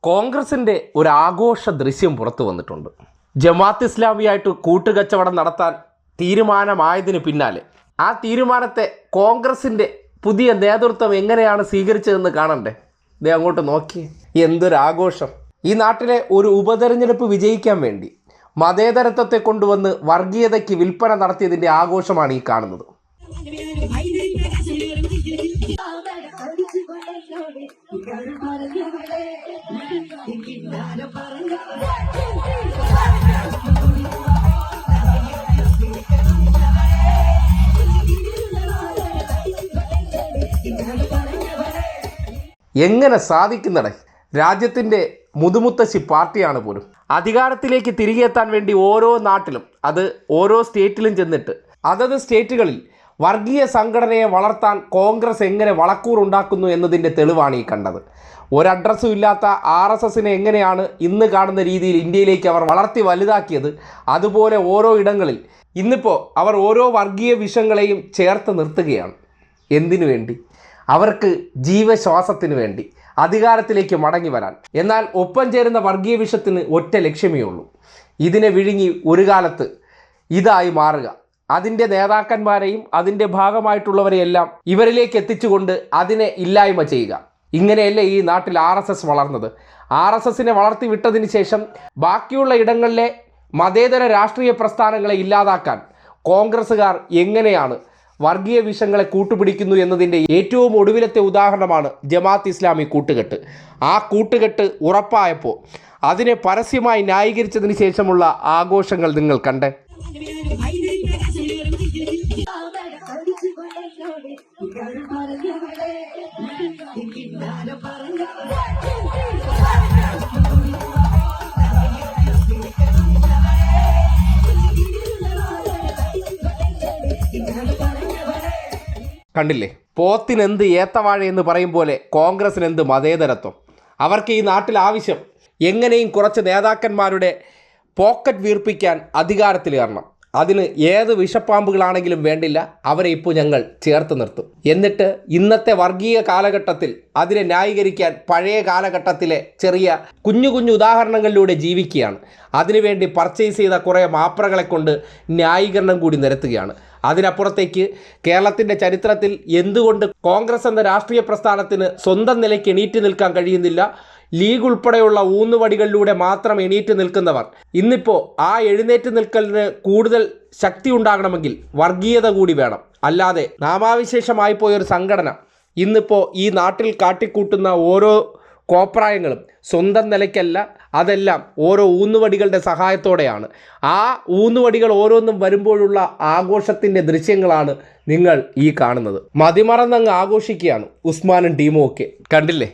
കോൺഗ്രസിൻ്റെ ഒരു ആഘോഷ ദൃശ്യം പുറത്തു വന്നിട്ടുണ്ട്. ജമാഅത്ത് ഇസ്ലാമിയായിട്ട് കൂട്ടുകച്ചവടം നടത്താൻ തീരുമാനമായതിന് പിന്നാലെ ആ തീരുമാനത്തെ കോൺഗ്രസിൻ്റെ പുതിയ നേതൃത്വം എങ്ങനെയാണ് സ്വീകരിച്ചതെന്ന് കാണണ്ടേ? ദേ അങ്ങോട്ട് നോക്കി, എന്തൊരാഘോഷം! ഈ നാട്ടിലെ ഒരു ഉപതെരഞ്ഞെടുപ്പ് വിജയിക്കാൻ വേണ്ടി മതേതരത്വത്തെ കൊണ്ടുവന്ന് വർഗീയതയ്ക്ക് വിൽപ്പന നടത്തിയതിൻ്റെ ആഘോഷമാണ് ഈ കാണുന്നത്. എങ്ങനെ സാധിക്കുന്നടേ? രാജ്യത്തിൻ്റെ മുതുമുത്തശ്ശി പാർട്ടിയാണ് പോലും അധികാരത്തിലേക്ക് തിരികെ എത്താൻ വേണ്ടി ഓരോ നാട്ടിലും, അത് ഓരോ സ്റ്റേറ്റിലും ചെന്നിട്ട് അതത് സ്റ്റേറ്റുകളിൽ വർഗീയ സംഘടനയെ വളർത്താൻ കോൺഗ്രസ് എങ്ങനെ വളക്കൂറുണ്ടാക്കുന്നു എന്നതിൻ്റെ തെളിവാണ് ഈ കണ്ടത്. ഒരഡ്രസ്സും ഇല്ലാത്ത RSSനെ എങ്ങനെയാണ് ഇന്ന് കാണുന്ന രീതിയിൽ ഇന്ത്യയിലേക്ക് അവർ വളർത്തി വലുതാക്കിയത്, അതുപോലെ ഓരോ ഇടങ്ങളിൽ ഇന്നിപ്പോൾ അവർ ഓരോ വർഗീയ വിഷങ്ങളെയും ചേർത്ത് നിർത്തുകയാണ്. എന്തിനു വേണ്ടി? അവർക്ക് ജീവശ്വാസത്തിന് വേണ്ടി, അധികാരത്തിലേക്ക് മടങ്ങി വരാൻ. എന്നാൽ ഒപ്പം ചേരുന്ന വർഗീയ വിഷത്തിന് ഒറ്റ ലക്ഷ്യമേ ഉള്ളൂ: ഇതിനെ വിഴുങ്ങി ഒരു കാലത്ത് ഇതായി മാറുക, അതിൻ്റെ നേതാക്കന്മാരെയും അതിൻ്റെ ഭാഗമായിട്ടുള്ളവരെയെല്ലാം ഇവരിലേക്ക് എത്തിച്ചുകൊണ്ട് അതിനെ ഇല്ലായ്മ ചെയ്യുക. ഇങ്ങനെയല്ലേ ഈ നാട്ടിൽ RSS വളർന്നത്? RSSനെ വളർത്തി വിട്ടതിന് ശേഷം ബാക്കിയുള്ള ഇടങ്ങളിലെ മതേതര രാഷ്ട്രീയ പ്രസ്ഥാനങ്ങളെ ഇല്ലാതാക്കാൻ കോൺഗ്രസ്സുകാർ എങ്ങനെയാണ് വർഗീയ വിഷങ്ങളെ കൂട്ടുപിടിക്കുന്നു എന്നതിൻ്റെ ഏറ്റവും ഒടുവിലത്തെ ഉദാഹരണമാണ് ജമാഅത്ത് ഇസ്ലാമി കൂട്ടുകെട്ട്. ആ കൂട്ടുകെട്ട് ഉറപ്പായപ്പോൾ അതിനെ പരസ്യമായി ന്യായീകരിച്ചതിന് ശേഷമുള്ള ആഘോഷങ്ങൾ നിങ്ങൾ കണ്ടേ? കണ്ടില്ലേ? പോത്തിനെന്ത് ഏത്തവാഴ എന്ന് പറയും പോലെ കോൺഗ്രസിനെന്ത് മതേതരത്വം. അവർക്ക് ഈ നാട്ടിൽ ആവശ്യം എങ്ങനെയും കുറച്ച് നേതാക്കന്മാരുടെ പോക്കറ്റ് വീർപ്പിക്കാൻ അധികാരത്തിൽ കയറണം. അതിന് ഏത് വിഷപ്പാമ്പുകളാണെങ്കിലും വേണ്ടില്ല, അവരെ ഇപ്പോൾ ഞങ്ങൾ ചേർത്ത് നിർത്തും. എന്നിട്ട് ഇന്നത്തെ വർഗീയ കാലഘട്ടത്തിൽ അതിനെ ന്യായീകരിക്കാൻ പഴയ കാലഘട്ടത്തിലെ ചെറിയ കുഞ്ഞു കുഞ്ഞു ഉദാഹരണങ്ങളിലൂടെ ജീവിക്കുകയാണ്. അതിനുവേണ്ടി പർച്ചേസ് ചെയ്ത കുറേ മാപ്രകളെ കൊണ്ട് ന്യായീകരണം കൂടി നിരത്തുകയാണ്. അതിനപ്പുറത്തേക്ക് കേരളത്തിൻ്റെ ചരിത്രത്തിൽ എന്തുകൊണ്ട് കോൺഗ്രസ് എന്ന രാഷ്ട്രീയ പ്രസ്ഥാനത്തിന് സ്വന്തം നിലയ്ക്ക് എണീറ്റ് നിൽക്കാൻ കഴിയുന്നില്ല? ലീഗ് ഉൾപ്പെടെയുള്ള ഊന്നുവടികളിലൂടെ മാത്രം എണീറ്റ് നിൽക്കുന്നവർ ഇന്നിപ്പോൾ ആ എഴുന്നേറ്റ് നിൽക്കലിന് കൂടുതൽ ശക്തി ഉണ്ടാകണമെങ്കിൽ വർഗീയത കൂടി വേണം. അല്ലാതെ നാമാവിശേഷമായി പോയൊരു സംഘടന ഇന്നിപ്പോൾ ഈ നാട്ടിൽ കാട്ടിക്കൂട്ടുന്ന ഓരോ കോപ്രായങ്ങളും സ്വന്തം നിലയ്ക്കല്ല, അതെല്ലാം ഓരോ ഊന്നുവടികളുടെ സഹായത്തോടെയാണ്. ആ ഊന്നുവടികൾ ഓരോന്നും വരുമ്പോഴുള്ള ആഘോഷത്തിൻ്റെ ദൃശ്യങ്ങളാണ് നിങ്ങൾ ഈ കാണുന്നത്. മതിമറന്നങ്ങ് ആഘോഷിക്കുകയാണ് ഉസ്മാനും ടീമും ഒക്കെ. കണ്ടില്ലേ?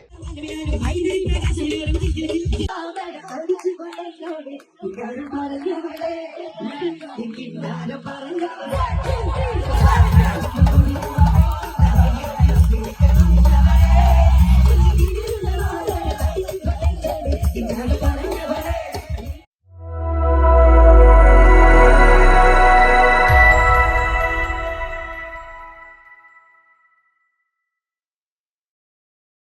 പറഞ്ഞ